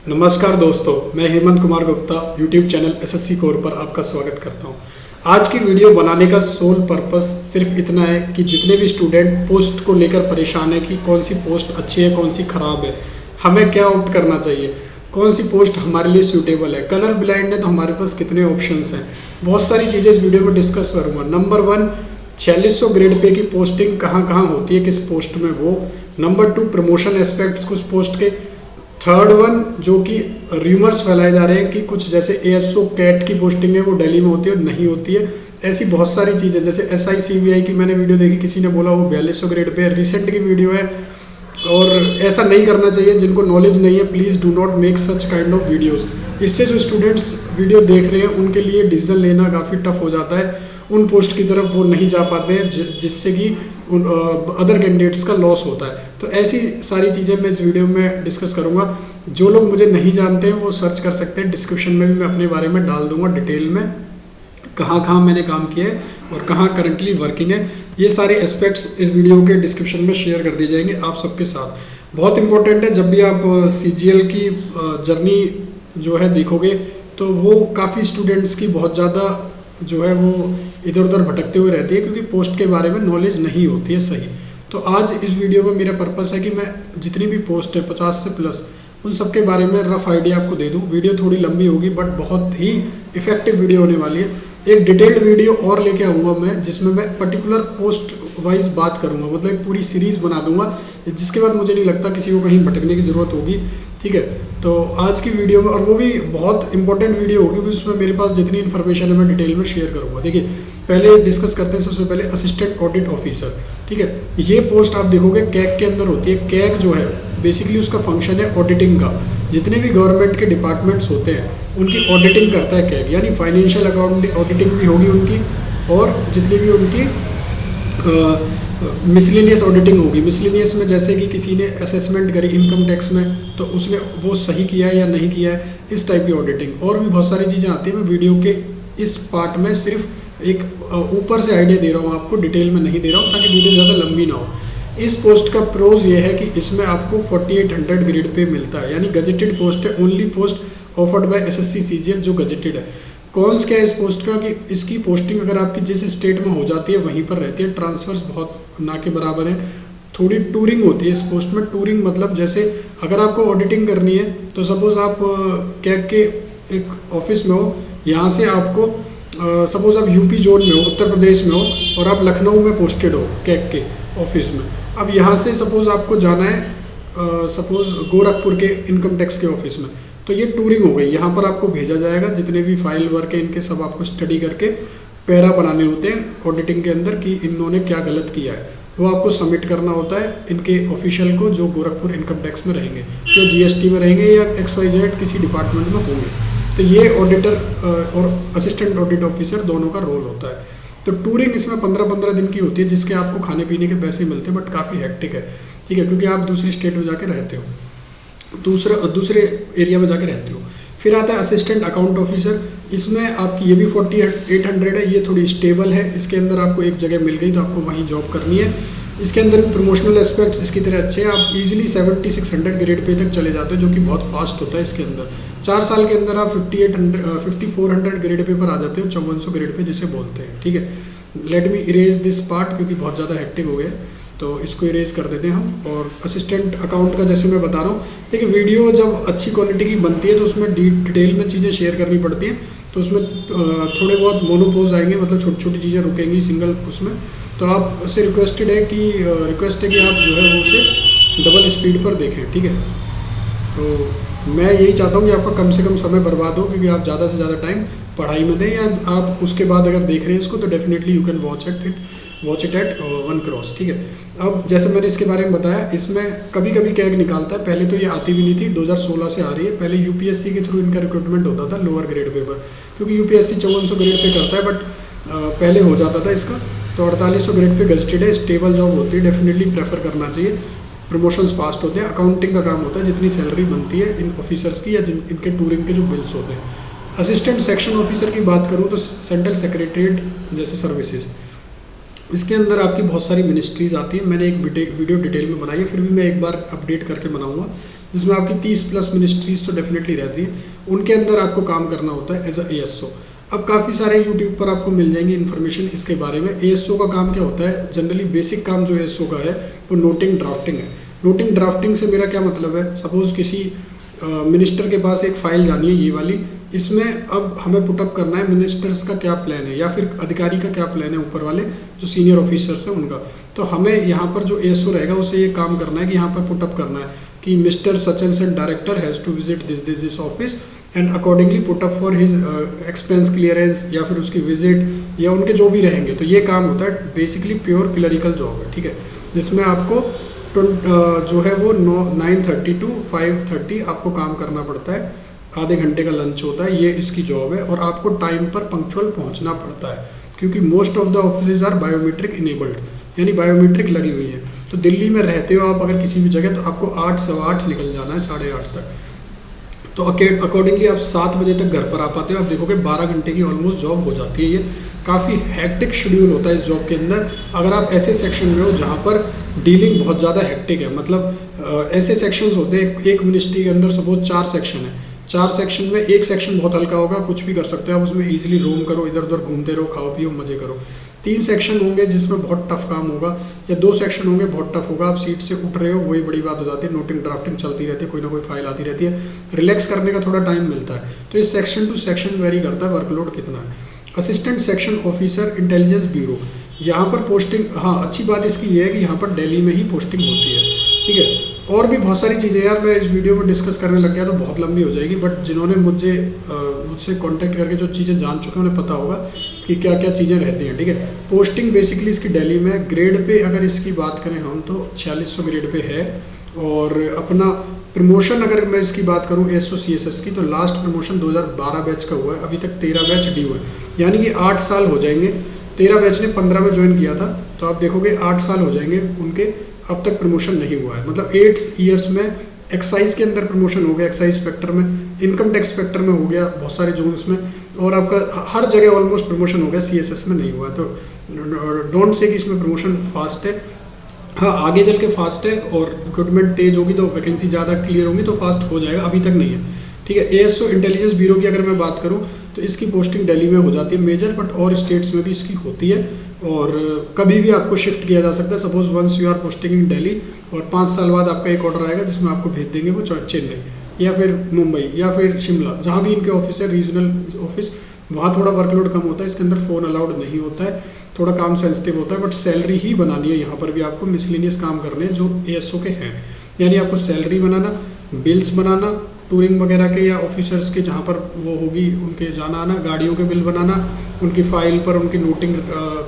नमस्कार दोस्तों, मैं Hemant Kumar Gupta YouTube channel SSC core पर आपका स्वागत करता हूं। आज की वीडियो बनाने का सोल पर्पस सिर्फ इतना है कि जितने भी स्टूडेंट पोस्ट को लेकर परेशान है कि कौन सी पोस्ट अच्छी है, कौन सी खराब है, हमें क्या ऑप्ट करना चाहिए, कौन सी पोस्ट हमारे लिए सूटेबल है, कलर ब्लाइंड है तो हमारे पास कितने ऑप्शंस हैं, बहुत सारी चीज़ें इस वीडियो में डिस्कस करूँगा। नंबर 1, 4600 ग्रेड पे की पोस्टिंग कहाँ होती है, किस पोस्ट में वो। नंबर 2, प्रमोशन एस्पेक्ट्स कुछ पोस्ट के। थर्ड वन, जो कि र्यूमर्स फैलाए जा रहे हैं कि कुछ जैसे एएसओ कैट की पोस्टिंग है वो दिल्ली में होती है, नहीं होती है। ऐसी बहुत सारी चीज़ें, जैसे एसआई सीबीआई की मैंने वीडियो देखी, किसी ने बोला वो 4200 ग्रेड पे रिसेंट की वीडियो है। और ऐसा नहीं करना चाहिए, जिनको नॉलेज नहीं है please do not make such kind of videos. इससे जो स्टूडेंट्स वीडियो देख रहे हैं उनके लिए डिसीजन लेना काफ़ी टफ हो जाता है, उन पोस्ट की तरफ वो नहीं जा पाते हैं, जिससे कि उन अदर कैंडिडेट्स का लॉस होता है। तो ऐसी सारी चीज़ें मैं इस वीडियो में डिस्कस करूँगा। जो लोग मुझे नहीं जानते हैं वो सर्च कर सकते हैं, डिस्क्रिप्शन में भी मैं अपने बारे में डाल दूँगा डिटेल में, कहाँ मैंने काम किया है और कहाँ करंटली वर्किंग है। ये सारे एस्पेक्ट्स इस वीडियो के डिस्क्रिप्शन में शेयर कर दिए जाएंगे आप सबके साथ। बहुत इंपॉर्टेंट है, जब भी आप CGL की जर्नी जो है देखोगे तो वो काफ़ी स्टूडेंट्स की बहुत ज़्यादा जो है वो इधर उधर भटकते हुए रहती है, क्योंकि पोस्ट के बारे में नॉलेज नहीं होती है सही। तो आज इस वीडियो में मेरा पर्पस है कि मैं जितनी भी पोस्ट है 50 से प्लस, उन सब के बारे में रफ आइडिया आपको दे दूं। वीडियो थोड़ी लंबी होगी बट बहुत ही इफेक्टिव वीडियो होने वाली है। एक डिटेल्ड वीडियो और लेके आऊँगा मैं, जिसमें मैं पर्टिकुलर पोस्ट वाइज बात करूँगा, मतलब एक पूरी सीरीज़ बना दूंगा, जिसके बाद मुझे नहीं लगता किसी को कहीं भटकने की ज़रूरत होगी। ठीक है, तो आज की वीडियो में, और वो भी बहुत इंपॉर्टेंट वीडियो होगी क्योंकि उसमें मेरे पास जितनी इन्फॉर्मेशन है मैं डिटेल में शेयर करूँगा। देखिए, पहले डिस्कस करते हैं सबसे पहले असिस्टेंट ऑडिट ऑफिसर। ठीक है, ये पोस्ट आप देखोगे कैग के अंदर होती है। कैग जो है बेसिकली उसका फंक्शन है ऑडिटिंग का। जितने भी गवर्नमेंट के डिपार्टमेंट्स होते हैं उनकी ऑडिटिंग करता है कैग, यानी फाइनेंशियल अकाउंट ऑडिटिंग भी होगी उनकी, और जितनी भी उनकी मिसलिनियस ऑडिटिंग होगी। मिसलिनियस में जैसे कि किसी ने असेसमेंट करी इनकम टैक्स में तो उसने वो सही किया है या नहीं किया है, इस टाइप की ऑडिटिंग। और भी बहुत सारी चीज़ें आती हैं। मैं वीडियो के इस पार्ट में सिर्फ एक ऊपर से आइडिया दे रहा हूँ आपको, डिटेल में नहीं दे रहा हूँ ताकि वीडियो ज़्यादा लंबी ना हो। इस पोस्ट का प्रोज ये है कि इसमें आपको 4800 ग्रेड पे मिलता है, यानी गजेटेड पोस्ट है, only post offered by SSC CGL जो गजेटेड है। कौन्स क्या है इस पोस्ट का कि इसकी पोस्टिंग अगर आपकी जिस स्टेट में हो जाती है वहीं पर रहती है, ट्रांसफर्स बहुत ना के बराबर है। थोड़ी टूरिंग होती है इस पोस्ट में। टूरिंग मतलब जैसे अगर आपको ऑडिटिंग करनी है तो सपोज़ आप कैग के एक ऑफिस में हो, यहाँ से आपको सपोज़ आप यूपी जोन में हो, उत्तर प्रदेश में हो, और आप लखनऊ में पोस्टेड हो कैग के ऑफिस में। अब यहाँ से सपोज़ आपको जाना है सपोज़ गोरखपुर के इनकम टैक्स के ऑफिस में, तो ये टूरिंग हो गई। यहाँ पर आपको भेजा जाएगा, जितने भी फाइल वर्क है इनके सब आपको स्टडी करके पैरा बनाने होते हैं ऑडिटिंग के अंदर कि इन्होंने क्या गलत किया है, वो आपको सबमिट करना होता है इनके ऑफिशियल को जो गोरखपुर इनकम टैक्स में रहेंगे या GST में रहेंगे या XYZ किसी डिपार्टमेंट में होंगे। तो ये ऑडिटर और असिस्टेंट ऑडिट ऑफिसर दोनों का रोल होता है। तो टूरिंग इसमें 15-15 दिन की होती है, जिसके आपको खाने पीने के पैसे मिलते हैं, बट काफ़ी हेक्टिक है। ठीक है, क्योंकि आप दूसरी स्टेट में जाके रहते हो, दूसरे एरिया में जाके रहते हो। फिर आता है असिस्टेंट अकाउंट ऑफिसर। इसमें आपकी ये भी 4800 है, ये थोड़ी स्टेबल है। इसके अंदर आपको एक जगह मिल गई तो आपको वहीं जॉब करनी है। इसके अंदर भी प्रमोशनल एस्पेक्ट्स इसकी तरह अच्छे हैं, आप इजीली 7600 ग्रेड पे तक चले जाते हो, जो कि बहुत फास्ट होता है। इसके अंदर 4 साल के अंदर आप 5400 ग्रेड पे पर आ जाते हो, 5400 ग्रेड पे जिसे बोलते हैं। ठीक है, let me erase this part क्योंकि बहुत ज़्यादा हेक्टिक हो गया, तो इसको इरेज कर देते हैं हम। और असिस्टेंट अकाउंट का जैसे मैं बता रहा हूँ, देखिए वीडियो जब अच्छी क्वालिटी की बनती है तो उसमें डिटेल में चीज़ें शेयर करनी पड़ती हैं, तो उसमें थोड़े बहुत मोनोपोज आएंगे, मतलब छोटी छोटी चीज़ें रुकेंगी सिंगल उसमें। तो आपसे रिक्वेस्ट है कि आप जो है वो उसे डबल स्पीड पर देखें। ठीक है, तो मैं यही चाहता हूँ कि आपका कम से कम समय बर्बाद हो, क्योंकि आप ज़्यादा से ज़्यादा टाइम पढ़ाई में दें, या आप उसके बाद अगर देख रहे हैं इसको तो definitely you can watch it at 1 cross. ठीक है, अब जैसे मैंने इसके बारे में बताया, इसमें कभी कभी कैग निकालता है। पहले तो ये आती भी नहीं थी, 2016 से आ रही है। पहले UPSC के थ्रू इनका रिक्रूटमेंट होता था लोअर ग्रेड पे पर, क्योंकि UPSC 5400 ग्रेड पे करता है, बट पहले हो जाता था इसका। तो 4800 ग्रेड पे गजेटेड है, स्टेबल जॉब होती है, डेफिनेटली प्रेफर करना चाहिए। प्रमोशंस फास्ट होते हैं, अकाउंटिंग का काम होता है, जितनी सैलरी बनती है इन ऑफिसर्स की या इनके टूरिंग के जो बिल्स होते हैं। असिस्टेंट सेक्शन ऑफिसर की बात करूँ तो सेंट्रल सेक्रेटरीट जैसे सर्विसेज, इसके अंदर आपकी बहुत सारी मिनिस्ट्रीज़ आती हैं। मैंने एक वीडियो डिटेल में बनाई है, फिर भी मैं एक बार अपडेट करके बनाऊंगा। जिसमें आपकी 30 प्लस मिनिस्ट्रीज तो डेफिनेटली रहती है, उनके अंदर आपको काम करना होता है एज अ ASO। अब काफ़ी सारे यूट्यूब पर आपको मिल जाएंगी इन्फॉर्मेशन इसके बारे में। ASO का काम क्या होता है, जनरली बेसिक काम जो ASO का है वो नोटिंग ड्राफ्टिंग है। नोटिंग ड्राफ्टिंग से मेरा क्या मतलब है, सपोज किसी मिनिस्टर के पास एक फ़ाइल जानी है ये वाली, इसमें अब हमें पुटअप करना है मिनिस्टर्स का क्या प्लान है या फिर अधिकारी का क्या प्लान है, ऊपर वाले जो सीनियर ऑफिसर्स हैं उनका। तो हमें यहाँ पर जो ASO रहेगा उसे ये काम करना है कि यहाँ पर पुटअप करना है कि mister such and such director has to visit this office and accordingly put up for his expense clearance या फिर उसकी विजिट या उनके जो भी रहेंगे। तो ये काम होता है बेसिकली प्योर क्लरिकल जॉब है, ठीक है, जिसमें आपको जो है वो 9:30 to 5:30 आपको काम करना पड़ता है, आधे घंटे का लंच होता है, ये इसकी जॉब है। और आपको टाइम पर पंक्चुअल पहुंचना पड़ता है क्योंकि most of the offices are biometric enabled, यानी बायोमेट्रिक लगी हुई है। तो दिल्ली में रहते हो आप अगर किसी भी जगह, तो आपको 8, सवा 8 निकल जाना है, 8:30 तक। तो अकॉर्डिंगली आप 7 बजे तक घर पर आ पाते हो। आप देखोगे 12 घंटे की ऑलमोस्ट जॉब हो जाती है। ये काफ़ी हैक्टिक शेड्यूल होता है इस जॉब के अंदर। अगर आप ऐसे सेक्शन में हो जहाँ पर डीलिंग बहुत ज़्यादा हैक्टिक है, मतलब ऐसे सेक्शंस होते हैं, एक मिनिस्ट्री के अंदर सपोज 4 सेक्शन है, 4 सेक्शन में एक सेक्शन बहुत हल्का होगा, कुछ भी कर सकते हो आप उसमें, ईजिली रोम करो, इधर उधर घूमते रहो, खाओ पियो, मजे करो। 3 सेक्शन होंगे जिसमें बहुत टफ काम होगा, या 2 सेक्शन होंगे बहुत टफ होगा, आप सीट से उठ रहे हो वही बड़ी बात हो जाती है, नोटिंग ड्राफ्टिंग चलती रहती है, कोई ना कोई फाइल आती रहती है, रिलैक्स करने का थोड़ा टाइम मिलता है। तो इस सेक्शन टू सेक्शन वेरी करता है वर्कलोड कितना है। Assistant section officer intelligence bureau, यहाँ पर पोस्टिंग, हाँ अच्छी बात इसकी ये है कि यहाँ पर दिल्ली में ही पोस्टिंग होती है, ठीक है। और भी बहुत सारी चीज़ें यार मैं इस वीडियो में डिस्कस करने लग गया तो बहुत लंबी हो जाएगी, बट जिन्होंने मुझसे कांटेक्ट करके जो चीज़ें जान चुके हैं उन्हें पता होगा कि क्या क्या चीज़ें रहती हैं, ठीक है। पोस्टिंग बेसिकली इसकी दिल्ली में, ग्रेड पे अगर इसकी बात करें हम तो 4600 ग्रेड पे है। और अपना प्रमोशन अगर मैं इसकी बात करूं ASO CSS की, तो लास्ट प्रमोशन 2012 बैच का हुआ है, अभी तक 13 बैच ड्यू है, यानी कि 8 साल हो जाएंगे। 13 बैच ने 15 में ज्वाइन किया था, तो आप देखोगे 8 साल हो जाएंगे उनके, अब तक प्रमोशन नहीं हुआ है। मतलब 8 ईयर्स में एक्साइज के अंदर प्रमोशन हो गया, एक्साइज इंस्पेक्टर में, इनकम टैक्स इंस्पेक्टर में हो गया बहुत सारे जोन्स में, और आपका हर जगह ऑलमोस्ट प्रमोशन हो गया, CSS में नहीं हुआ है। तो डोंट से कि इसमें प्रमोशन फास्ट है, हाँ आगे चल के फास्ट है, और रिक्रूटमेंट तेज होगी तो वैकेंसी ज़्यादा क्लियर होंगी तो फास्ट हो जाएगा, अभी तक नहीं है, ठीक है। ASO इंटेलिजेंस ब्यूरो की अगर मैं बात करूं तो इसकी पोस्टिंग दिल्ली में हो जाती है मेजर, बट और स्टेट्स में भी इसकी होती है, और कभी भी आपको शिफ्ट किया जा सकता है। Suppose once you are posting in Delhi और 5 साल बाद आपका एक ऑर्डर आएगा जिसमें आपको भेज देंगे वो चेन्नई या फिर मुंबई या फिर शिमला, जहाँ भी इनके ऑफिस है, रीजनल ऑफिस, वहाँ थोड़ा वर्कलोड कम होता है। इसके अंदर फ़ोन अलाउड नहीं होता है, थोड़ा काम सेंसिटिव होता है, बट सैलरी ही बनानी है। यहाँ पर भी आपको मिसलिनियस काम करने हैं जो ASO के हैं, यानी आपको सैलरी बनाना, बिल्स बनाना, टूरिंग वगैरह के या ऑफिसर्स के जहाँ पर वो होगी उनके जाना आना, गाड़ियों के बिल बनाना, उनकी फ़ाइल पर उनकी नोटिंग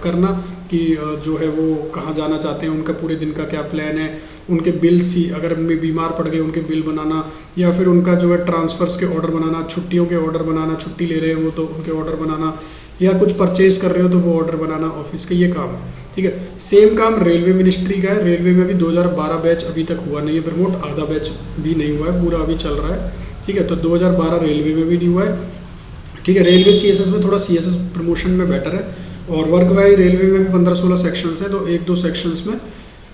करना कि जो है वो कहाँ जाना चाहते हैं, उनका पूरे दिन का क्या प्लान है, उनके बिल सी अगर बीमार पड़ गए उनके बिल बनाना, या फिर उनका जो है ट्रांसफ़र्स के ऑर्डर बनाना, छुट्टियों के ऑर्डर बनाना, छुट्टी ले रहे हैं वो तो उनके ऑर्डर बनाना, या कुछ परचेज कर रहे हो तो वो ऑर्डर बनाना ऑफिस के, ये काम है, ठीक है। सेम काम रेलवे मिनिस्ट्री का है। रेलवे में भी 2012 बैच अभी तक हुआ नहीं है प्रमोट, आधा बैच भी नहीं हुआ है, पूरा अभी चल रहा है, ठीक है। तो 2012 रेलवे में भी नहीं हुआ है, ठीक है। रेलवे CSS में थोड़ा CSS प्रमोशन में बेटर है, और वर्क वाइज रेलवे में भी 15-16 सेक्शंस हैं, तो 1-2 सेक्शंस में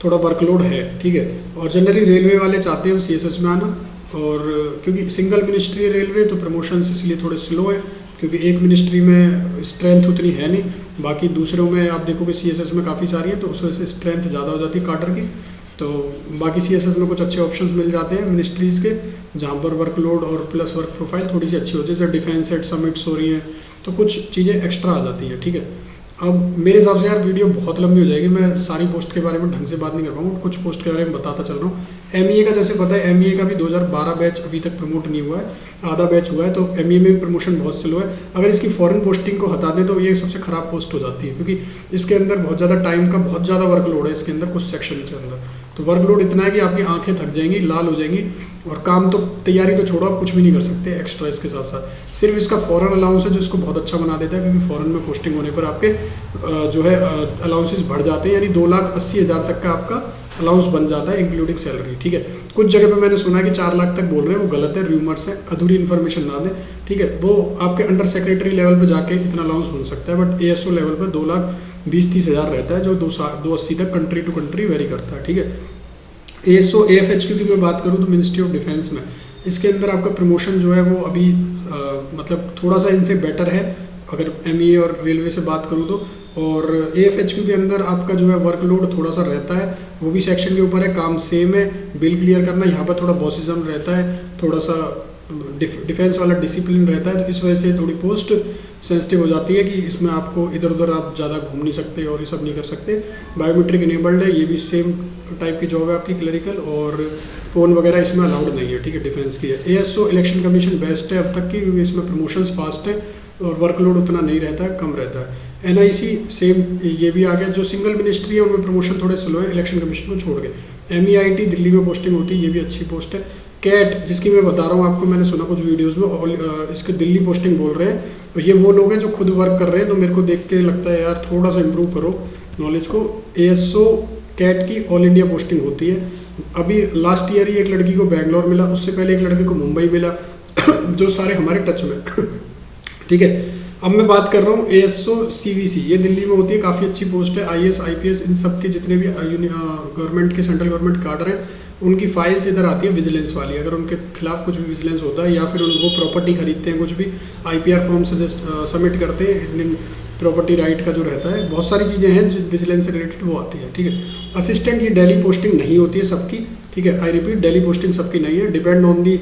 थोड़ा वर्कलोड है, ठीक है। और जनरली रेलवे वाले चाहते हैं CSS में आना, और क्योंकि सिंगल मिनिस्ट्री रेलवे तो प्रमोशंस इसलिए थोड़े स्लो है, क्योंकि एक मिनिस्ट्री में स्ट्रेंथ उतनी है नहीं, बाकी दूसरों में आप देखोगे CSS में काफ़ी सारी है, तो उस वजह से स्ट्रेंथ ज़्यादा हो जाती है काडर की। तो बाकी CSS में कुछ अच्छे ऑप्शंस मिल जाते हैं मिनिस्ट्रीज़ के, जहाँ पर वर्कलोड और प्लस वर्क प्रोफाइल थोड़ी सी अच्छी होती है, जैसे डिफेंस एट समिट्स हो रही हैं, तो कुछ चीज़ें एक्स्ट्रा आ जाती हैं, ठीक है। अब मेरे हिसाब से यार वीडियो बहुत लंबी हो जाएगी, मैं सारी पोस्ट के बारे में ढंग से बात नहीं कर पाऊँगा, कुछ पोस्ट के बारे में बताता चल रहा हूँ। MEA का जैसे पता है, MEA का भी 2012 बैच अभी तक प्रमोट नहीं हुआ है, आधा बैच हुआ है, तो MEA में प्रमोशन बहुत स्लो है। अगर इसकी फॉरेन पोस्टिंग को हटा दें तो ये सबसे ख़राब पोस्ट हो जाती है, क्योंकि इसके अंदर बहुत ज़्यादा टाइम का बहुत ज़्यादा वर्कलोड है इसके अंदर, कुछ सेक्शन के अंदर तो वर्कलोड इतना है कि आपकी आंखें थक जाएंगी, लाल हो जाएंगी, और काम तो तैयारी तो छोड़ो, आप कुछ भी नहीं कर सकते एक्स्ट्रा इसके साथ साथ। सिर्फ इसका फॉरेन अलाउंस है जो इसको बहुत अच्छा बना देता है, क्योंकि फॉरेन में पोस्टिंग होने पर आपके जो है अलाउंसेस बढ़ जाते हैं, यानी 2,80,000 तक का आपका अलाउंस बन जाता है इंक्लूडिंग सैलरी, ठीक है। कुछ जगह पे मैंने सुना है कि 4 लाख तक बोल रहे हैं, वो गलत है, र्यूमर्स है, अधूरी इन्फॉर्मेशन ना दें, ठीक है। वो आपके अंडर सेक्रेटरी लेवल पे जाके इतना अलाउंस बन सकता है, बट ASO लेवल पे 2,20,30,000 रहता है, जो 280 तक कंट्री टू कंट्री वेरी करता है, ठीक है। ASO AFHQ की मैं बात करूँ तो मिनिस्ट्री ऑफ डिफेंस में इसके अंदर आपका प्रमोशन जो है वो अभी मतलब थोड़ा सा इनसे बेटर है अगर MEA और रेलवे से बात करूँ तो। और AFHQ के अंदर आपका जो है वर्कलोड थोड़ा सा रहता है, वो भी सेक्शन के ऊपर है, काम सेम है, बिल क्लियर करना, यहाँ पर थोड़ा बॉसिज्म रहता है, थोड़ा सा डिफेंस वाला डिसिप्लिन रहता है, तो इस वजह से थोड़ी पोस्ट सेंसिटिव हो जाती है कि इसमें आपको इधर उधर आप ज़्यादा घूम नहीं सकते और ये सब नहीं कर सकते। बायोमेट्रिक इनेबल्ड है, ये भी सेम टाइप की जॉब है आपकी क्लरिकल, और फ़ोन वगैरह इसमें अलाउड नहीं है, ठीक है, डिफेंस की है। ASO इलेक्शन कमीशन बेस्ट है अब तक की, क्योंकि इसमें प्रमोशंस फास्ट है और वर्कलोड उतना नहीं रहता है, कम रहता है। NIC सेम ये भी आ गया, जो सिंगल मिनिस्ट्री है उनमें प्रमोशन थोड़े स्लो है इलेक्शन कमीशन को छोड़ के। MEIT दिल्ली में पोस्टिंग होती है, ये भी अच्छी पोस्ट है। कैट जिसकी मैं बता रहा हूँ आपको, मैंने सुना कुछ वीडियोस में इसके दिल्ली पोस्टिंग बोल रहे हैं, तो ये वो लोग हैं जो खुद वर्क कर रहे हैं, तो मेरे को देख के लगता है यार थोड़ा सा इम्प्रूव करो नॉलेज को। ASO कैट की ऑल इंडिया पोस्टिंग होती है। अभी लास्ट ईयर ही एक लड़की को बेंगलोर मिला, उससे पहले एक लड़के को मुंबई मिला जो सारे हमारे टच में ठीक है। अब मैं बात कर रहा हूँ ASO CVC, ये दिल्ली में होती है, काफ़ी अच्छी पोस्ट है। IAS IPS इन सब के जितने भी गवर्नमेंट के सेंट्रल गवर्नमेंट काडर हैं उनकी फाइल्स इधर आती है विजिलेंस वाली। अगर उनके खिलाफ कुछ भी विजिलेंस होता है या फिर वो प्रॉपर्टी खरीदते हैं, कुछ भी IPR फॉर्म सबमिट करते हैं, इंडियन प्रॉपर्टी राइट का जो रहता है, बहुत सारी चीज़ें हैं जो विजिलेंस से रिलेटेड वो आती है, ठीक है। असिस्टेंट ये डेली पोस्टिंग नहीं होती है सबकी, ठीक है, आई रिपीट डेली पोस्टिंग सबकी नहीं है, डिपेंड ऑन दी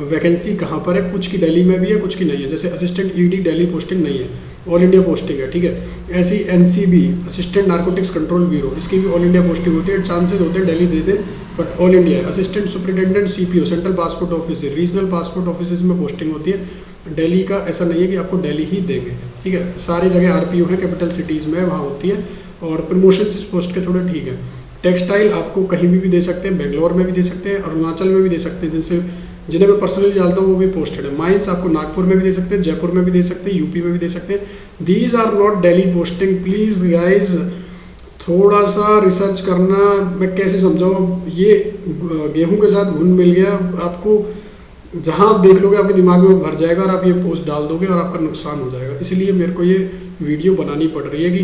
वैकेंसी कहाँ पर है, कुछ की दिल्ली में भी है, कुछ की नहीं है। जैसे असिस्टेंट ED दिल्ली पोस्टिंग नहीं है, ऑल इंडिया पोस्टिंग है, ठीक है। ऐसी NCB assistant narcotics control bureau, इसकी भी ऑल इंडिया पोस्टिंग होती है, चांसेस होते हैं दिल्ली दे दे बट ऑल इंडिया है। Assistant superintendent CPO central passport office, regional passport office में पोस्टिंग होती है, दिल्ली का ऐसा नहीं है कि आपको दिल्ली ही देंगे, ठीक है। सारी जगह RPO है, कैपिटल सिटीज़ में वहाँ होती है, और प्रमोशन इस पोस्ट के थोड़े ठीक है। टेक्सटाइल आपको कहीं भी दे सकते हैं, बेंगलोर में भी दे सकते हैं, अरुणाचल में भी दे सकते हैं, जिन्हें मैं पर्सनली जानता हूँ वो भी पोस्टेड है। माइंस आपको नागपुर में भी दे सकते हैं, जयपुर में भी दे सकते हैं, UP में भी दे सकते हैं। These are not Delhi posting, please guys थोड़ा सा रिसर्च करना। मैं कैसे समझाऊँ, ये गेहूं के साथ घुन मिल गया आपको, जहाँ आप देख लोगे आपके दिमाग में भर जाएगा और आप ये पोस्ट डाल दोगे और आपका नुकसान हो जाएगा। इसलिए मेरे को ये वीडियो बनानी पड़ रही है कि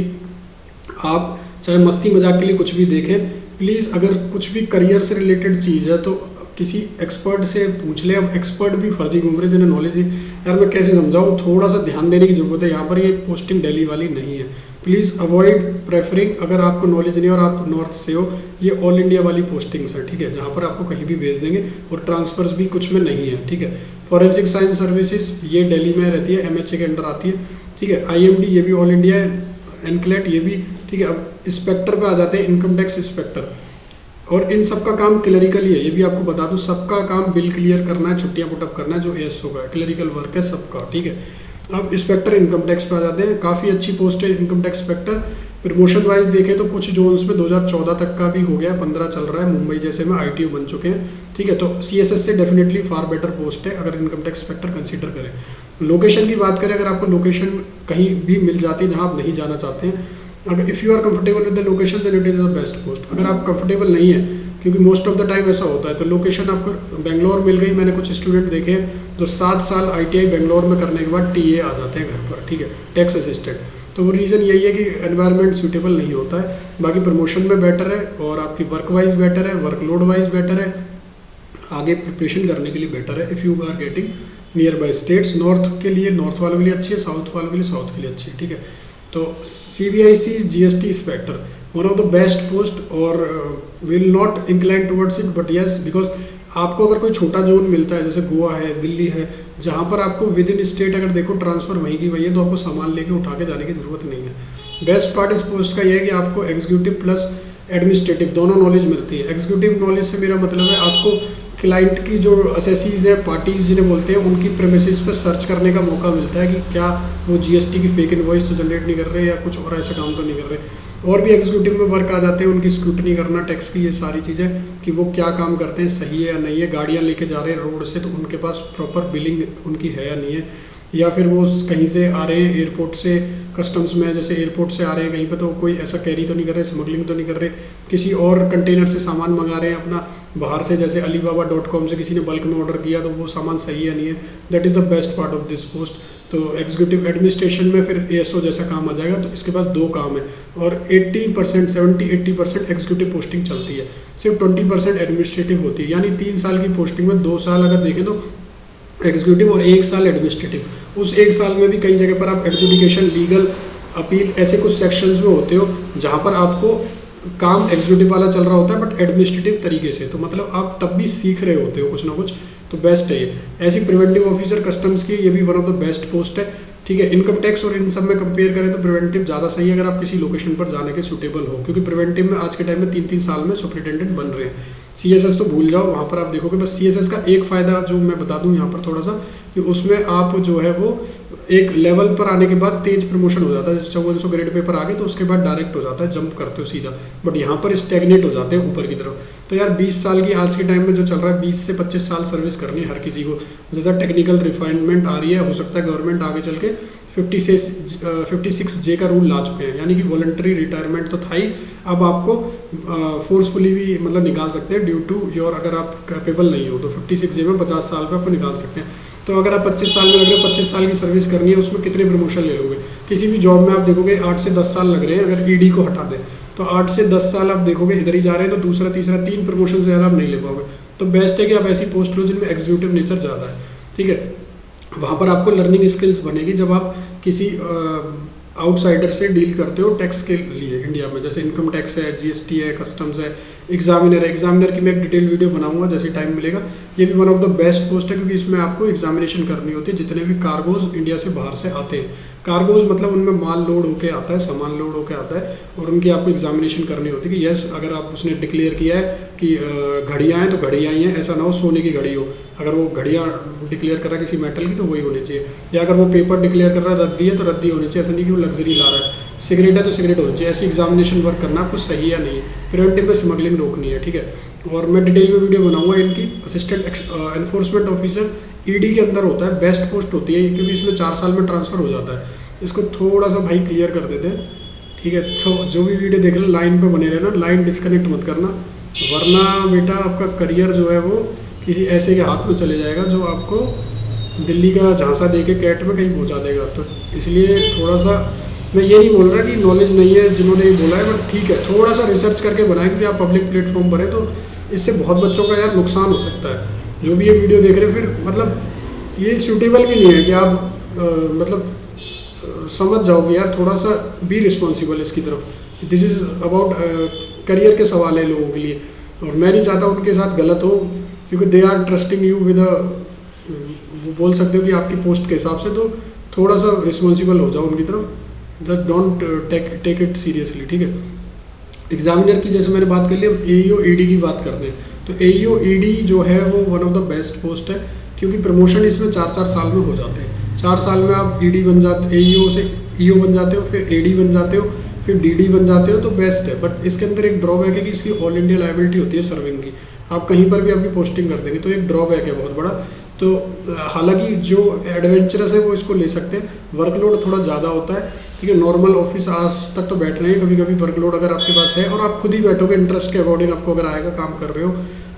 आप चाहे मस्ती मजाक के लिए कुछ भी देखें, प्लीज़ अगर कुछ भी करियर से रिलेटेड चीज़ है तो किसी एक्सपर्ट से पूछ ले। अब एक्सपर्ट भी फर्जी घूम रहे जिन्हें नॉलेज है, यार मैं कैसे समझाऊँ, थोड़ा सा ध्यान देने की ज़रूरत है। यहाँ पर ये पोस्टिंग दिल्ली वाली नहीं है, प्लीज़ अवॉइड प्रेफरिंग। अगर आपको नॉलेज नहीं और आप नॉर्थ से हो, ये ऑल इंडिया वाली पोस्टिंग्स है, ठीक है, जहाँ पर आपको कहीं भी भेज देंगे और ट्रांसफर्स भी कुछ में नहीं है, ठीक है। फॉरेंसिक साइंस सर्विसेज ये दिल्ली में रहती है, MHA के अंडर आती है, ठीक है। IMD ये भी ऑल इंडिया है, एनक्लेट ये भी, ठीक है। अब इंस्पेक्टर पे आ जाते हैं, इनकम टैक्स इंस्पेक्टर, और इन सब का काम क्लरिकल ही है, ये भी आपको बता दूं, सबका काम बिल क्लियर करना है, छुट्टियां पुटअप करना है, जो ASO का है, क्लरिकल वर्क है सबका, ठीक है। अब इंस्पेक्टर इनकम टैक्स पे आ जाते हैं, काफ़ी अच्छी पोस्ट है income tax inspector. Promotion wise देखें तो कुछ जोन्स में 2014 तक का भी हो गया, 15 चल रहा है, मुंबई जैसे में ITO बन चुके हैं, ठीक है। तो CSS से डेफिनेटली फार बेटर पोस्ट है अगर इनकम टैक्स इंस्पेक्टर कंसीडर करें। लोकेशन की बात करें, अगर आपको लोकेशन कहीं भी मिल जाती है जहाँ आप नहीं जाना चाहते हैं, अगर if you are comfortable with the location then it is the best post. अगर आप कंफर्टेबल नहीं है, क्योंकि मोस्ट ऑफ द टाइम ऐसा होता है, तो लोकेशन आपको बेंगलोर मिल गई, मैंने कुछ स्टूडेंट देखे हैं जो 7 साल ITI बेंगलोर में करने के बाद TA आ जाते हैं घर पर, ठीक है, टैक्स असिस्टेंट। तो वो रीज़न यही है कि एनवायरनमेंट सूटेबल नहीं होता है। बाकी प्रमोशन में बेटर है और आपकी वर्क वाइज बेटर है, वर्कलोड वाइज बेटर है, आगे प्रिपरेशन करने के लिए बेटर है। If you are getting nearby states, north के लिए नॉर्थ वालों के लिए अच्छी है, साउथ वालों के लिए साउथ के लिए अच्छी है, ठीक है। तो CBIC GST inspector one of the best post, और will not incline towards it, but yes because आपको अगर कोई छोटा जोन मिलता है, जैसे गोवा है, दिल्ली है, जहाँ पर आपको विद इन स्टेट अगर देखो ट्रांसफ़र वहीं की वही है, तो आपको सामान लेके उठा के जाने की ज़रूरत नहीं है। बेस्ट पार्ट इस पोस्ट का यह है कि आपको एग्जीक्यूटिव प्लस एडमिनिस्ट्रेटिव दोनों नॉलेज मिलती है। एग्जीक्यूटिव नॉलेज से मेरा मतलब है आपको क्लाइंट की जो असेसीज हैं, पार्टीज़ जिन्हें बोलते हैं, उनकी प्रेमिसेस पर सर्च करने का मौका मिलता है कि क्या वो GST की फेक इनवॉइस तो जनरेट नहीं कर रहे या कुछ और ऐसा काम तो नहीं कर रहे। और भी एग्जीक्यूटिव में वर्क आ जाते हैं, उनकी स्क्रूटनी करना टैक्स की, ये सारी चीज़ें कि वो क्या काम करते हैं, सही है या नहीं है। गाड़ियाँ लेके जा रहे हैं रोड से, तो उनके पास प्रॉपर बिलिंग उनकी है या नहीं है, या फिर वो कहीं से आ रहे हैं एयरपोर्ट से, कस्टम्स में जैसे एयरपोर्ट से आ रहे हैं कहीं पे, तो कोई ऐसा कैरी तो नहीं कर रहे, स्मगलिंग तो नहीं कर रहे, किसी और कंटेनर से सामान मंगा रहे हैं अपना बाहर से, जैसे alibaba.com से किसी ने बल्क में ऑर्डर किया, तो वो सामान सही है नहीं है। That is the best part of this post. तो एग्जीक्यूटिव एडमिनिस्ट्रेशन में फिर एएसओ जैसा काम आ जाएगा। तो इसके पास 2 काम है और 80% 70-80% एग्जीक्यूटिव पोस्टिंग चलती है, सिर्फ 20% एडमिनिस्ट्रेटिव होती है। यानी 3 साल की पोस्टिंग में 2 साल अगर देखें तो एग्जीक्यूटिव और 1 साल एडमिनिस्ट्रेटिव। उस 1 साल में भी कई जगह पर आप एडजुडिकेशन, लीगल, अपील, ऐसे कुछ सेक्शंस में होते हो जहाँ पर आपको काम एग्जीक्यूटिव वाला चल रहा होता है बट एडमिनिस्ट्रेटिव तरीके से। तो मतलब आप तब भी सीख रहे होते हो कुछ ना कुछ, तो बेस्ट है ये। ऐसी प्रिवेंटिव ऑफिसर कस्टम्स की ये भी one of the best post है, ठीक है। इनकम टैक्स और इन सब में कंपेयर करें तो प्रिवेंटिव ज़्यादा सही है अगर आप किसी लोकेशन पर जाने के सूटेबल हो, क्योंकि प्रिवेंटिव में आज के टाइम में 3-3 साल में सुपरिटेंडेंट बन रहे हैं। सीएसएस तो भूल जाओ, वहाँ पर आप देखोगे बस सीएसएस का एक फ़ायदा जो मैं बता दूँ यहाँ पर थोड़ा सा, कि उसमें आप जो है वो एक लेवल पर आने के बाद तेज प्रमोशन हो जाता है। जैसे 5400 ग्रेड पे पर आ गए तो उसके बाद डायरेक्ट हो जाता है, जंप करते हो सीधा। बट यहाँ पर स्टेगनेट हो जाते हैं ऊपर की तरफ। तो यार 20 साल की आज के टाइम में जो चल रहा है, 20 से 25 साल सर्विस करनी है हर किसी को। जैसा टेक्निकल रिफाइनमेंट आ रही है, हो सकता है गवर्नमेंट आगे चल के 56J का रूल ला चुके हैं, यानी कि वॉलंटरी रिटायरमेंट तो था ही, अब आपको फोर्सफुली भी मतलब निकाल सकते हैं ड्यू टू योर, अगर आप कैपेबल नहीं हो तो 56J में 50 साल पे आपको निकाल सकते हैं। तो अगर आप 25 साल में लग रहे हो, 25 साल की सर्विस करनी है, उसमें कितने प्रमोशन ले लोगे? किसी भी जॉब में आप देखोगे 8 से 10 साल लग रहे हैं, अगर ईडी को हटा दें तो 8 से 10 साल आप देखोगे इधर ही जा रहे हैं, तो दूसरा तीसरा 3 प्रमोशन से ज़्यादा आप नहीं ले पाओगे। तो बेस्ट है कि आप ऐसी पोस्ट लो जिनमें एग्जीक्यूटिव नेचर ज़्यादा है, ठीक है। वहाँ पर आपको लर्निंग स्किल्स बनेगी जब आप किसी आउटसाइडर से डील करते हो टैक्स के लिए इंडिया में, जैसे इनकम टैक्स है, जीएसटी है, कस्टम्स है, एग्जामिनर है। एग्जामिनर की मैं एक डिटेल वीडियो बनाऊंगा जैसे टाइम मिलेगा। ये भी one of the best post है क्योंकि इसमें आपको एग्जामिनेशन करनी होती है जितने भी कार्गोज इंडिया से बाहर से आते हैं। कार्गोज मतलब उनमें माल लोड होके आता है, सामान लोड होके आता है, और उनकी आपको एग्जामिनेशन करनी होती है कि यस, अगर आप उसने डिक्लेयर किया है कि घड़ियाँ हैं तो घड़ियाँ ही हैं, ऐसा ना हो सोने की घड़ी हो। अगर वो घड़ियाँ डिक्लेयर कर रहा है किसी मेटल की तो वही होनी चाहिए, या अगर वो पेपर डिक्लेयर कर रहा है रद्दी है तो रद्दी होनी चाहिए, ऐसा नहीं कि वो लग्जरी ला रहा है। सिगरेट है तो सिगरेट होनी चाहिए। ऐसी एग्जामिनेशन वर्क करना आपको सही है नहीं, प्रिवेंटिव में स्मगलिंग रोकनी है, ठीक है। और मैं डिटेल में वीडियो बनाऊंगा इनकी। असिस्टेंट एनफोर्समेंट ऑफिसर ईडी के अंदर होता है, बेस्ट पोस्ट होती है क्योंकि इसमें 4 साल में ट्रांसफ़र हो जाता है। इसको थोड़ा सा भाई क्लियर कर देते हैं, ठीक है। तो जो भी वीडियो देख रहे हैं लाइन पे बने रहना, लाइन डिस्कनेक्ट मत करना, वरना बेटा आपका करियर जो है वो किसी ऐसे के हाथ में चले जाएगा जो आपको दिल्ली का झांसा दे के कैट में कहीं पहुंचा देगा। तो इसलिए थोड़ा सा, मैं ये नहीं बोल रहा कि नॉलेज नहीं है जिन्होंने ये बोला है, बट ठीक है थोड़ा सा रिसर्च करके बनाएं, क्योंकि आप पब्लिक प्लेटफॉर्म पर हैं तो इससे बहुत बच्चों का यार नुकसान हो सकता है जो भी ये वीडियो देख रहे हैं। फिर मतलब ये सूटेबल भी नहीं है कि आप समझ जाओगे यार, थोड़ा सा बी रिस्पॉन्सिबल इसकी तरफ। दिस इज़ अबाउट करियर के सवाल है लोगों के लिए, और मैं नहीं चाहता उनके साथ गलत हो, क्योंकि they are trusting you with वो बोल सकते हो कि आपकी पोस्ट के हिसाब से, तो थोड़ा सा रिस्पॉन्सिबल हो जाओ उनकी तरफ, just don't take it seriously, ठीक है। एग्जामिनर की जैसे मैंने बात कर ली, अब एईओ ईडी की बात करते हैं। तो एईओ ईडी जो है वो one of the best post है, क्योंकि प्रमोशन इसमें 4-4 साल में हो जाते हैं। 4 साल में आप ईडी बन जाते, एईओ से ईओ बन जाते हो, फिर एडी बन जाते हो, फिर डीडी बन जाते हो, तो बेस्ट है। बट इसके अंदर एक ड्रॉबैक है कि इसकी ऑल इंडिया लायबिलिटी होती है सर्विंग की, आप कहीं पर भी आपकी पोस्टिंग कर देंगे, तो एक ड्रॉबैक है बहुत बड़ा। तो हालांकि जो एडवेंचरस है वो इसको ले सकते हैं, वर्कलोड थोड़ा ज़्यादा होता है, ठीक है। नॉर्मल ऑफिस आज तक तो बैठ रहे हैं, कभी कभी वर्कलोड अगर आपके पास है और आप खुद ही बैठोगे इंटरेस्ट के अकॉर्डिंग, आपको अगर आएगा, काम कर रहे हो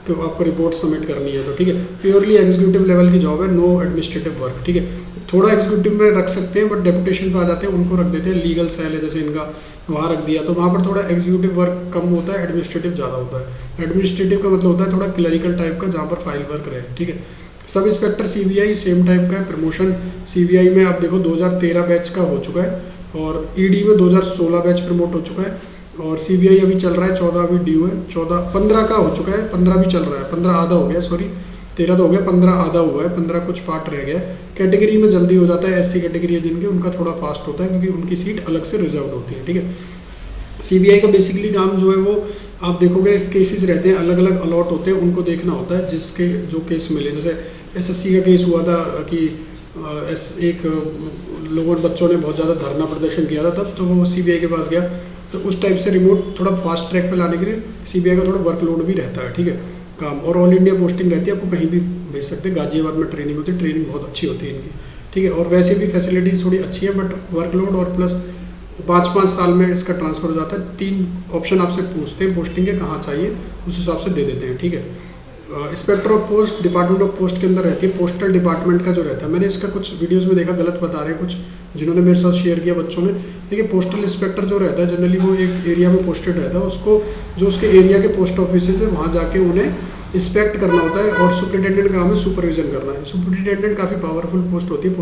तो आपको रिपोर्ट सबमिट करनी है, तो ठीक है। प्योरली एग्जीक्यूटिव लेवल की जॉब है, नो एडमिनिस्ट्रेटिव वर्क, ठीक है। थोड़ा एग्जीक्यूटिव में रख सकते हैं, बट डेपुटेशन पे आ जाते हैं उनको रख देते हैं। लीगल सेल है जैसे इनका, वहाँ रख दिया, तो वहाँ पर थोड़ा एग्जीक्यूटिव वर्क कम होता है, एडमिनिस्ट्रेटिव ज़्यादा होता है। एडमिनिस्ट्रेटिव का मतलब होता है थोड़ा क्लरिकल टाइप का, जहाँ पर फाइल वर्क रहे, ठीक है। Sub inspector CBI same type का है। प्रमोशन सीबीआई में आप देखो 2013 बैच का हो चुका है, और ईडी में 2016 बैच प्रमोट हो चुका है, और सीबीआई अभी चल रहा है, 14 अभी ड्यू है, 15 का हो चुका है, 15 भी चल रहा है, 15 आधा हो गया, सॉरी 13 तो हो गया, 15 आधा हुआ है, 15 कुछ पार्ट रह गया है। कैटेगरी में जल्दी हो जाता है, एससी कैटेगरी है जिनके, उनका थोड़ा फास्ट होता है क्योंकि उनकी सीट अलग से रिजर्व होती है, ठीक है। सीबीआई का बेसिकली काम जो है वो आप देखोगे केसेस रहते हैं, अलग अलग अलॉट होते हैं, उनको देखना होता है जिसके जो केस मिले। जैसे एसएससी का केस हुआ था कि एक लोगों बच्चों ने बहुत ज़्यादा धरना प्रदर्शन किया था तब, तो वो सीबीआई के पास गया, तो उस टाइप से रिमोट थोड़ा फास्ट ट्रैक पे लाने के लिए सीबीआई का थोड़ा वर्कलोड भी रहता है, ठीक है, काम। और ऑल इंडिया पोस्टिंग रहती है, आपको कहीं भी भेज सकते हैं। गाजियाबाद में ट्रेनिंग होती है, ट्रेनिंग बहुत अच्छी होती है इनकी, ठीक है। और वैसे भी फैसिलिटीज़ थोड़ी अच्छी है, बट वर्कलोड और प्लस 5-5 साल में इसका ट्रांसफ़र हो जाता है। 3 ऑप्शन आपसे पूछते हैं पोस्टिंग के, कहाँ चाहिए, उस हिसाब से दे देते हैं, ठीक है। Inspector of post department of post के अंदर रहती है, पोस्टल डिपार्टमेंट का जो रहता है। मैंने इसका कुछ वीडियोस में देखा गलत बता रहे हैं कुछ जिन्होंने मेरे साथ शेयर किया बच्चों ने। देखिए पोस्टल इंस्पेक्टर जो रहता है जनरली वो एक एरिया में पोस्टेड रहता है, उसको जो उसके एरिया के पोस्ट ऑफिस है वहाँ जाके उन्हें इंस्पेक्ट करना होता है, और सुपरिटेंडेंट का काम है सुपरविजन करना है। सुपरिटेंडेंट काफ़ी पावरफुल पोस्ट होती है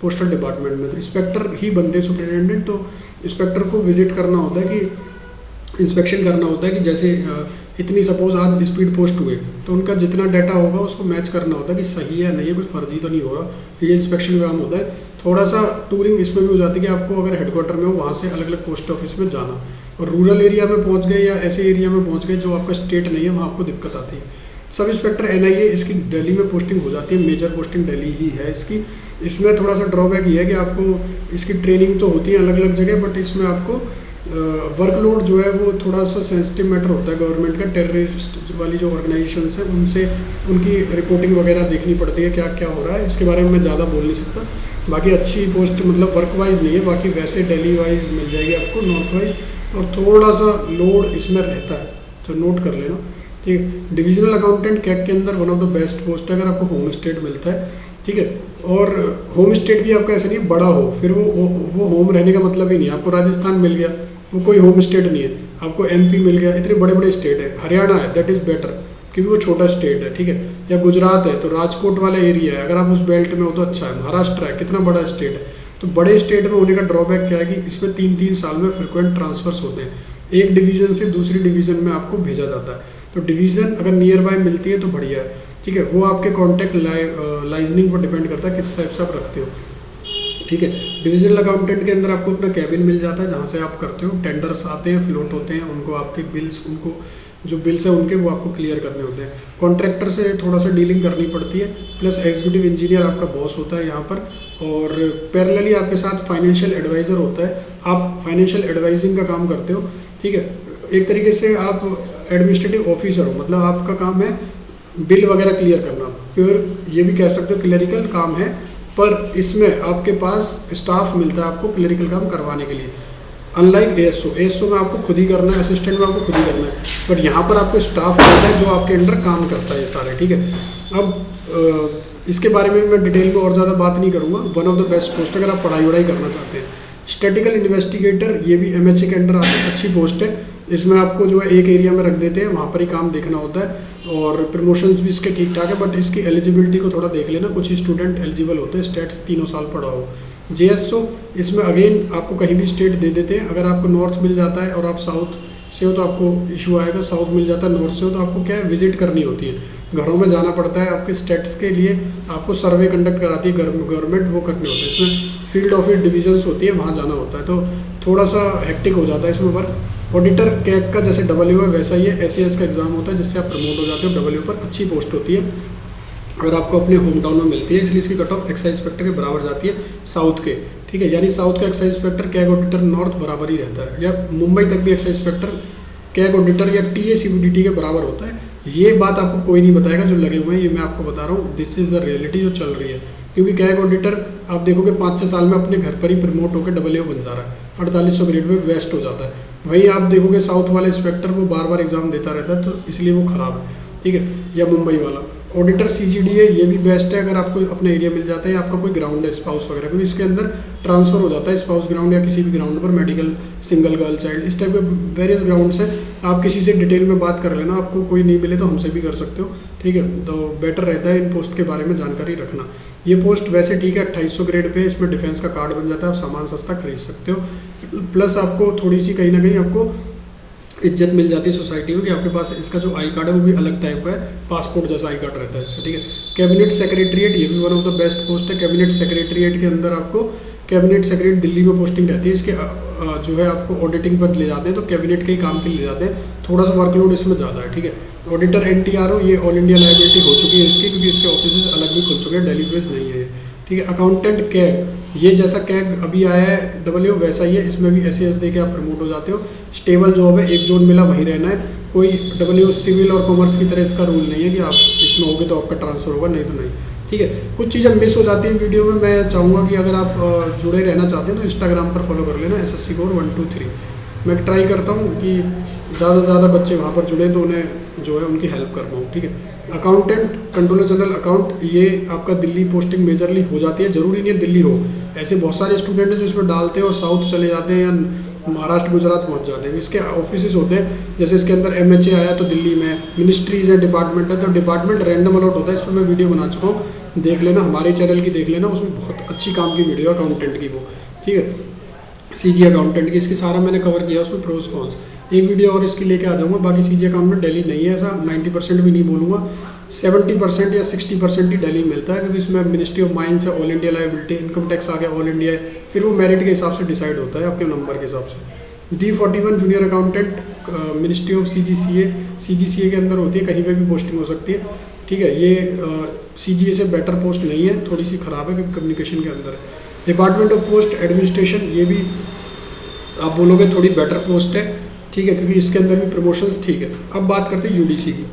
पोस्टल डिपार्टमेंट में, तो इंस्पेक्टर ही बनते हैं सुपरिटेंडेंट। तो इंस्पेक्टर को विजिट करना होता है कि इंस्पेक्शन करना होता है कि जैसे इतनी सपोज आज स्पीड पोस्ट हुए तो उनका जितना डाटा होगा उसको मैच करना होता है कि सही है नहीं है, कुछ फर्जी तो नहीं हो रहा, ये इंस्पेक्शन का काम होता है। थोड़ा सा टूरिंग इसमें भी हो जाती है कि आपको अगर हेडक्वार्टर में हो वहाँ से अलग अलग पोस्ट ऑफिस में जाना, और रूरल एरिया में पहुँच गए या ऐसे एरिया में पहुँच गए जो आपका स्टेट नहीं है वहाँ आपको दिक्कत आती है। सब इंस्पेक्टर NIA इसकी दिल्ली में पोस्टिंग हो जाती है, मेजर पोस्टिंग दिल्ली ही है इसकी। इसमें थोड़ा सा ड्रॉबैक ये है कि आपको इसकी ट्रेनिंग तो होती है अलग अलग जगह, बट इसमें आपको वर्कलोड जो है वो थोड़ा सा सेंसिटिव मैटर होता है। गवर्नमेंट का टेररिस्ट वाली जो ऑर्गेनाइजेशंस हैं उनसे उनकी रिपोर्टिंग वगैरह देखनी पड़ती है, क्या क्या हो रहा है। इसके बारे में मैं ज़्यादा बोल नहीं सकता। बाकी अच्छी पोस्ट मतलब वर्क वाइज नहीं है, बाकी वैसे डेली वाइज मिल जाएगी आपको, नॉर्थ वाइज, और थोड़ा सा लोड इसमें रहता है, तो नोट कर लेना। ठीक, डिविजनल अकाउंटेंट कैग के अंदर one of the best post है अगर आपको होम स्टेट मिलता है। ठीक है, और होम स्टेट भी आपका ऐसा नहीं बड़ा हो, फिर वो होम रहने का मतलब ही नहीं है। आपको राजस्थान मिल गया वो कोई होम स्टेट नहीं है, आपको MP मिल गया, इतने बड़े बड़े स्टेट है। हरियाणा है दैट इज़ बेटर क्योंकि वो छोटा स्टेट है। ठीक है, या गुजरात है तो राजकोट वाला एरिया है, अगर आप उस बेल्ट में हो तो अच्छा है। महाराष्ट्र है, कितना बड़ा स्टेट है। तो बड़े स्टेट में होने का ड्रॉबैक क्या है कि इसमें 3-3 साल में फ्रिक्वेंट ट्रांसफर्स होते हैं, एक डिवीज़न से दूसरी डिवीज़न में आपको भेजा जाता है। तो डिवीज़न अगर नियर बाय मिलती है तो बढ़िया है। ठीक है, वो आपके कॉन्टैक्ट लाइजनिंग पर डिपेंड करता है किस टाइप से आप रखते हो। ठीक है, डिविजनल अकाउंटेंट के अंदर आपको अपना कैबिन मिल जाता है जहाँ से आप करते हो। टेंडर्स आते हैं, फ्लोट होते हैं, उनको आपके बिल्स, उनको जो बिल्स हैं उनके वो आपको क्लियर करने होते हैं। कॉन्ट्रैक्टर से थोड़ा सा डीलिंग करनी पड़ती है, प्लस एग्जीक्यूटिव इंजीनियर आपका बॉस होता है यहाँ पर, और पैरेलली आपके साथ फाइनेंशियल एडवाइज़र होता है। आप फाइनेंशियल एडवाइजिंग का काम करते हो। ठीक है, एक तरीके से आप एडमिनिस्ट्रेटिव ऑफिसर हो, मतलब आपका काम है बिल वगैरह क्लियर करना। प्योर ये भी कह सकते हो क्लरिकल काम है, पर इसमें आपके पास स्टाफ मिलता है आपको क्लरिकल काम करवाने के लिए। अनलाइक ASO में आपको खुद ही करना है, असिस्टेंट में आपको खुद ही करना है, पर यहाँ पर आपको स्टाफ मिलता है जो आपके अंडर काम करता है ये सारे। ठीक है, अब इसके बारे में मैं डिटेल में और ज़्यादा बात नहीं करूँगा। One of the best post अगर आप पढ़ाई वढ़ाई करना चाहते हैं। स्टैटिकल इन्वेस्टिगेटर, ये भी MHA के अंडर आती है, अच्छी पोस्ट है। इसमें आपको जो है एक एरिया में रख देते हैं, वहाँ पर ही काम देखना होता है, और प्रमोशंस भी इसके ठीक ठाक है, बट इसकी एलिजिबिलिटी को थोड़ा देख लेना। कुछ ही स्टूडेंट एलिजिबल होते हैं, स्टेट्स 3 साल पढ़ा हो। JSO, इसमें अगेन आपको कहीं भी स्टेट दे देते हैं। अगर आपको नॉर्थ मिल जाता है और आप साउथ से हो तो आपको इशू आएगा, साउथ मिल जाता है नॉर्थ से हो तो आपको क्या है विजिट करनी होती है, घरों में जाना पड़ता है। आपके स्टेट्स के लिए आपको सर्वे कंडक्ट कराती है गवर्नमेंट, वो करने होते हैं। इसमें फील्ड ऑफिस डिविजन्स होती है, वहाँ जाना होता है, तो थोड़ा सा हेक्टिक हो जाता है इसमें वर्क। ऑडिटर कैग का जैसे W है वैसा ही है, SAS का एग्जाम होता है जिससे आप प्रमोट हो जाते हो। W पर अच्छी पोस्ट होती है और आपको अपने होम टाउन में मिलती है, इसलिए इसकी कट ऑफ एक्साइज इंस्पेक्टर के बराबर जाती है साउथ के। ठीक है, यानी साउथ का excise inspector CAG auditor north बराबर ही रहता है, या मुंबई तक भी एक्साइज इंस्पेक्टर कैग ऑडिटर या TACBDT के बराबर होता है। ये बात आपको कोई नहीं बताएगा जो लगे हुए हैं, ये मैं आपको बता रहा हूँ, दिस इज़ द रियलिटी जो चल रही है। क्योंकि कैग ऑडिटर आप देखोगे 5-6 साल में अपने घर पर ही प्रमोट होकर WO बन जा रहा है, 4800 ग्रेड में वेस्ट हो जाता है। वहीं आप देखोगे साउथ वाला इंस्पेक्टर वो बार एग्जाम देता रहता है, तो इसलिए वो ख़राब है। ठीक है, या मुंबई वाला ऑडिटर CGDA, ये भी बेस्ट है अगर आपको अपना एरिया मिल जाता है, आपका कोई ग्राउंड है स्पाउस वगैरह, क्योंकि इसके अंदर ट्रांसफर हो जाता है स्पाउस ग्राउंड या किसी भी ग्राउंड पर, मेडिकल, सिंगल गर्ल चाइल्ड, इस टाइप के वेरियस ग्राउंड्स हैं। आप किसी से डिटेल में बात कर लेना, आपको कोई नहीं मिले तो हमसे भी कर सकते हो। ठीक है, तो बेटर रहता है इन पोस्ट के बारे में जानकारी रखना। ये पोस्ट वैसे ठीक है 2800 ग्रेड पे, इसमें डिफेंस का कार्ड बन जाता है, आप सामान सस्ता खरीद सकते हो, प्लस आपको थोड़ी सी कहीं ना कहीं आपको इज्जत मिल जाती है सोसाइटी में कि आपके पास इसका जो आई कार्ड है वो भी अलग टाइप का है, पासपोर्ट जैसा आई कार्ड रहता है इसका। ठीक है, कैबिनेट सेक्रेटरीट, ये भी one of the best post है। कैबिनेट सेक्रेटरीट के अंदर आपको कैबिनेट सेक्रेटरी दिल्ली में पोस्टिंग रहती है। इसके जो है आपको ऑडिटिंग पर ले जाते हैं, तो कैबिनेट के ही काम के लिए ले जाते हैं, थोड़ा सा वर्कलोड इसमें ज़्यादा है। ठीक है, ऑडिटर NTRO, ये ऑल इंडिया लाइबिलिटी हो चुकी है इसकी, क्योंकि इसके ऑफिस अलग भी खुल चुके हैं, डेली बेस नहीं है। ठीक है, अकाउंटेंट कैग, ये जैसा कैग अभी आया है WO वैसा ही है, इसमें भी SAS दे के आप प्रमोट हो जाते हो। स्टेबल जॉब है, एक जोन मिला वहीं रहना है, कोई WO सिविल और कॉमर्स की तरह इसका रूल नहीं है कि आप इसमें होगे तो आपका ट्रांसफ़र होगा, नहीं तो नहीं। ठीक है, कुछ चीज़ें मिस हो जाती हैं वीडियो में। मैं चाहूँगा कि अगर आप जुड़े रहना चाहते हैं तो इंस्टाग्राम पर फॉलो कर लेना, SSC Core 123। मैं ट्राई करता हूँ कि ज़्यादा से ज़्यादा बच्चे वहाँ पर जुड़े तो उन्हें जो है उनकी हेल्प कर पाऊँ, ठीक है। अकाउंटेंट कंट्रोलर जनरल अकाउंट, ये आपका दिल्ली पोस्टिंग मेजरली हो जाती है, ज़रूरी नहीं है दिल्ली हो। ऐसे बहुत सारे स्टूडेंट हैं जो इसमें डालते हैं और साउथ चले जाते हैं या महाराष्ट्र गुजरात पहुंच जाते हैं। इसके ऑफिसेज होते हैं, जैसे इसके अंदर MHA आया तो दिल्ली में, मिनिस्ट्रीज है, डिपार्टमेंट है, तो डिपार्टमेंट रैंडम अलॉट होता है। इस पर मैं वीडियो बना चुका हूँ, देख लेना, हमारे चैनल की देख लेना, उसमें बहुत अच्छी काम की वीडियो अकाउंटेंट की वो, ठीक है। CG अकाउंटेंट की इसकी सारा मैंने कवर किया, उसमें प्रोज कॉन्स, एक वीडियो और इसकी लेके आ जाऊँगा। बाकी CG अकाउंटेंट दिल्ली नहीं है, ऐसा 90% भी नहीं बोलूँगा, 70% या 60% ही दिल्ली मिलता है, क्योंकि इसमें मिनिस्ट्री ऑफ माइंस है, all India liability, income tax आ गया, ऑल इंडिया है, फिर वो मेरिट के हिसाब से डिसाइड होता है आपके नंबर के हिसाब से। D41 junior accountant, ministry of CGCA के अंदर होती है, कहीं पे भी पोस्टिंग हो सकती है, ठीक है। ये CGA से बेटर पोस्ट नहीं है, थोड़ी सी ख़राब है क्योंकि कम्युनिकेशन के अंदर है। डिपार्टमेंट ऑफ पोस्ट एडमिनिस्ट्रेशन, ये भी आप बोलोगे थोड़ी बेटर पोस्ट है, ठीक है, क्योंकि इसके अंदर भी प्रमोशंस ठीक है। अब बात करते हैं UDC की।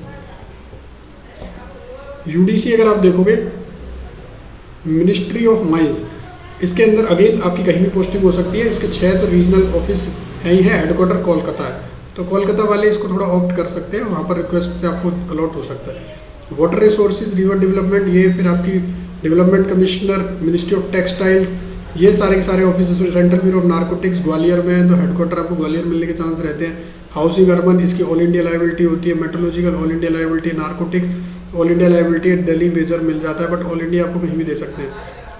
UDC अगर आप देखोगे, मिनिस्ट्री ऑफ माइंस, इसके अंदर अगेन आपकी कहीं भी पोस्टिंग हो सकती है। इसके 6 तो रीजनल ऑफिस है ही है, हेडक्वार्टर कोलकाता है, तो कोलकाता वाले इसको थोड़ा ऑप्ट कर सकते हैं, वहाँ पर रिक्वेस्ट से आपको अलॉट हो सकता है। वाटर रिसोर्सेज, रिवर डेवलपमेंट, ये फिर आपकी development commissioner, ministry of textiles, ये सारे के सारे office. Central bureau of narcotics Gwalior में है, तो हेडक्वार्टर आपको ग्वालियर मिलने के चांस रहते हैं। हाउसिंग अर्बन, इसकी ऑल इंडिया लाइबिलिटी होती है। Metrological all India liability, narcotics all India liability, Delhi major मिल जाता है, बट ऑल इंडिया आपको कहीं भी दे सकते हैं,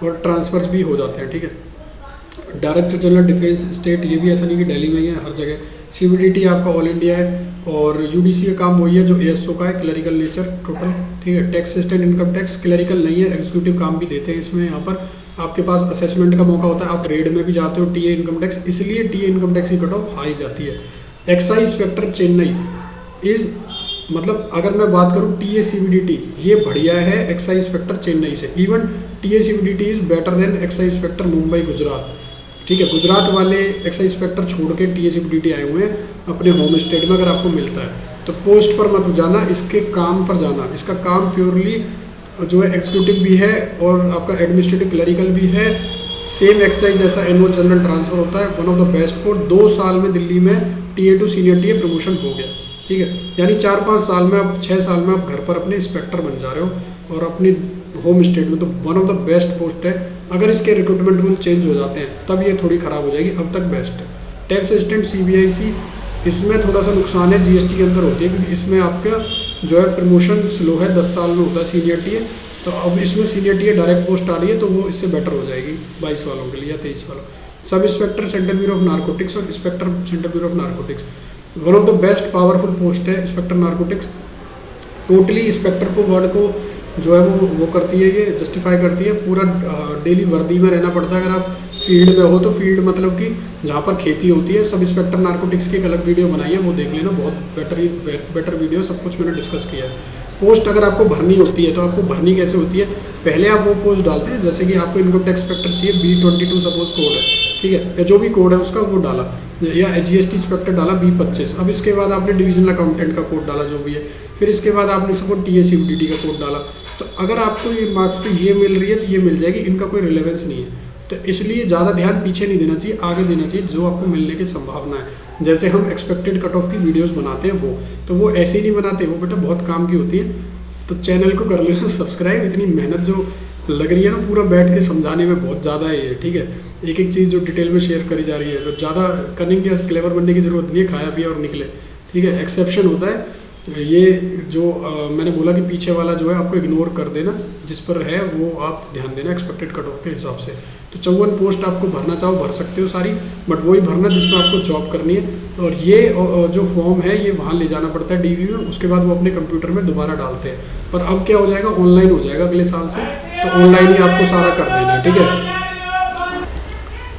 और ट्रांसफर्स भी हो जाते हैं, ठीक है। डायरेक्टर जनरल डिफेंस स्टेट, ये भी ऐसा नहीं कि दिल्ली में ही है, हर जगह। CBDT आपका ऑल इंडिया है, और UDC का काम वही है जो ASO का है, क्लरिकल नेचर टोटल, ठीक है। Tax assistant income tax, clerical नहीं है, एग्जीक्यूटिव काम भी देते हैं इसमें। यहाँ पर आपके पास असेसमेंट का मौका होता है, आप रेड में भी जाते हो, TA इनकम टैक्स, इसलिए TA इनकम टैक्स की कट ऑफ हाई जाती है। एक्साइज इंस्पेक्टर चेन्नई इज, मतलब अगर मैं बात करूँ TA CBDT, ये बढ़िया है एक्साइज इंस्पेक्टर चेन्नई से। Even TA CBDT is better than excise inspector Mumbai Gujarat, ठीक है। गुजरात वाले एक्साइज इंस्पेक्टर छोड़ के TA CBDT आए हुए हैं अपने होम स्टेट में। अगर आपको मिलता है तो पोस्ट पर मत जाना, इसके काम पर जाना। इसका काम प्योरली जो है एग्जीक्यूटिव भी है और आपका एडमिनिस्ट्रेटिव क्लरिकल भी है, सेम एक्साइज जैसा एनुअल जनरल ट्रांसफर होता है। One of the best post, 2 साल में दिल्ली में TA to senior TA promotion हो गया, ठीक है। यानी 4-5 साल में, अब 6 साल में आप घर पर अपने इंस्पेक्टर बन जा रहे हो और अपनी होम स्टेट में, तो one of the best post है। अगर इसके रिक्रूटमेंट रूल चेंज हो जाते हैं तब ये थोड़ी ख़राब हो जाएगी, अब तक बेस्ट है। टैक्स असिस्टेंट CBIC, इसमें थोड़ा सा नुकसान है, GST के अंदर होती है, क्योंकि इसमें आपका जो है प्रमोशन स्लो है, 10 साल में होता है सीनियर TA, तो अब इसमें सीनियर TA डायरेक्ट पोस्ट आ रही है, तो वो इससे बेटर हो जाएगी 22 वालों के लिए या 23 वालों। Sub inspector central bureau of narcotics और inspector central bureau of narcotics, one of the best powerful post है इंस्पेक्टर नारकोटिक्स। टोटली इंस्पेक्टर को वर्ड को जो है वो करती है, ये जस्टिफाई करती है। पूरा डेली वर्दी में रहना पड़ता है। अगर आप फील्ड में हो तो फील्ड मतलब कि जहाँ पर खेती होती है। सब इंस्पेक्टर नारकोटिक्स की एक अलग वीडियो बनाई है, वो देख लेना, बहुत बेटर वीडियो, सब कुछ मैंने डिस्कस किया है। पोस्ट अगर आपको भरनी होती है तो आपको भरनी कैसे होती है, पहले आप वो पोस्ट डालते हैं, जैसे कि आपको इनकम टैक्स इंस्पेक्टर चाहिए, B22 सपोज कोड है, ठीक है, या जो भी कोड है उसका वो डाला, या GST इंस्पेक्टर डाला B25। अब इसके बाद आपने डिविजनल अकाउंटेंट का कोड डाला जो भी है, फिर इसके बाद आपने सपोज TA CBDT का कोड डाला। तो अगर आपको ये मार्क्स पे ये मिल रही है तो ये मिल जाएगी, इनका कोई रिलेवेंस नहीं है। तो इसलिए ज़्यादा ध्यान पीछे नहीं देना चाहिए, आगे देना चाहिए जो आपको मिलने की संभावना है। जैसे हम एक्सपेक्टेड कट ऑफ की वीडियोस बनाते हैं तो वो ऐसे ही नहीं बनाते, वो बेटा बहुत काम की होती है। तो चैनल को कर लेना सब्सक्राइब। इतनी मेहनत जो लग रही है ना, पूरा बैठ के समझाने में बहुत ज़्यादा है ये, ठीक है। एक एक चीज़ जो डिटेल में शेयर करी जा रही है, तो ज़्यादा कनिंग या क्लेवर बनने की ज़रूरत नहीं है, खाया पिया और निकले, ठीक है। एक्सेप्शन होता है ये जो मैंने बोला कि पीछे वाला जो है आपको इग्नोर कर देना, जिस पर है वो आप ध्यान देना एक्सपेक्टेड कट ऑफ के हिसाब से। तो 54 पोस्ट आपको भरना चाहो भर सकते हो सारी, बट वही भरना जिसमें आपको जॉब करनी है। और ये जो फॉर्म है ये वहाँ ले जाना पड़ता है DV में, उसके बाद वो अपने कंप्यूटर में दोबारा डालते हैं। पर अब क्या हो जाएगा, ऑनलाइन हो जाएगा अगले साल से, तो ऑनलाइन ही आपको सारा कर देना है, ठीक है।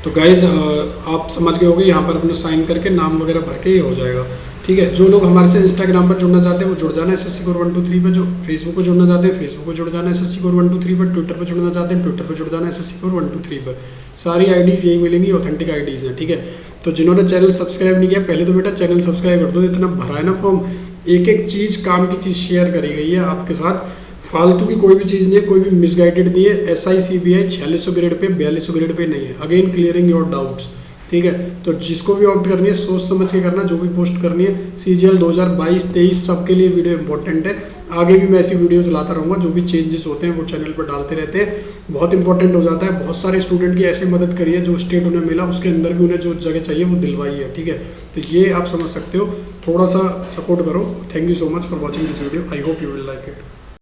तो गाइज आप समझ गए होंगे, यहाँ पर अपना साइन करके नाम वगैरह भर के ये हो जाएगा, ठीक है। जो लोग हमारे से इंस्टाग्राम पर जुड़ना चाहते हैं वो जुड़ जाना SSC Core 123 पर, जो फेसबुक पर जुड़ना चाहते हैं फेसबुक पर जुड़ जाना SSC Core 123 पर, ट्विटर पर जुड़ना चाहते हैं ट्विटर पर जुड़ जाना SSC Core 123 पर। सारी IDs यही मिलेंगी, ऑथेंटिक IDs हैं, ठीक है। तो जिन्होंने चैनल सब्सक्राइब नहीं किया, पहले तो बेटा चैनल सब्सक्राइब कर दो। इतना भरा है ना फॉर्म, एक एक चीज़ काम की चीज़ शेयर करी गई है आपके साथ, फालतू की कोई भी चीज़ नहीं है, कोई भी मिसगाइडेड नहीं है। SI CBI 4600 grade pay 4200 grade pay नहीं है। अगेन क्लियरिंग योर डाउट्स, ठीक है। तो जिसको भी ऑप्ट करनी है सोच समझ के करना, जो भी पोस्ट करनी है। CGL 2022-23 सबके लिए वीडियो इंपॉर्टेंट है। आगे भी मैं ऐसी वीडियोस लाता रहूँगा, जो भी चेंजेस होते हैं वो चैनल पर डालते रहते हैं। बहुत इंपॉर्टेंट हो जाता है। बहुत सारे स्टूडेंट की ऐसे मदद करी है, जो स्टेट उन्हें मिला उसके अंदर भी उन्हें जो जगह चाहिए वो दिलवाई है, ठीक है। तो ये आप समझ सकते हो, थोड़ा सा सपोर्ट करो। Thank you so much for watching this video, I hope you will like it.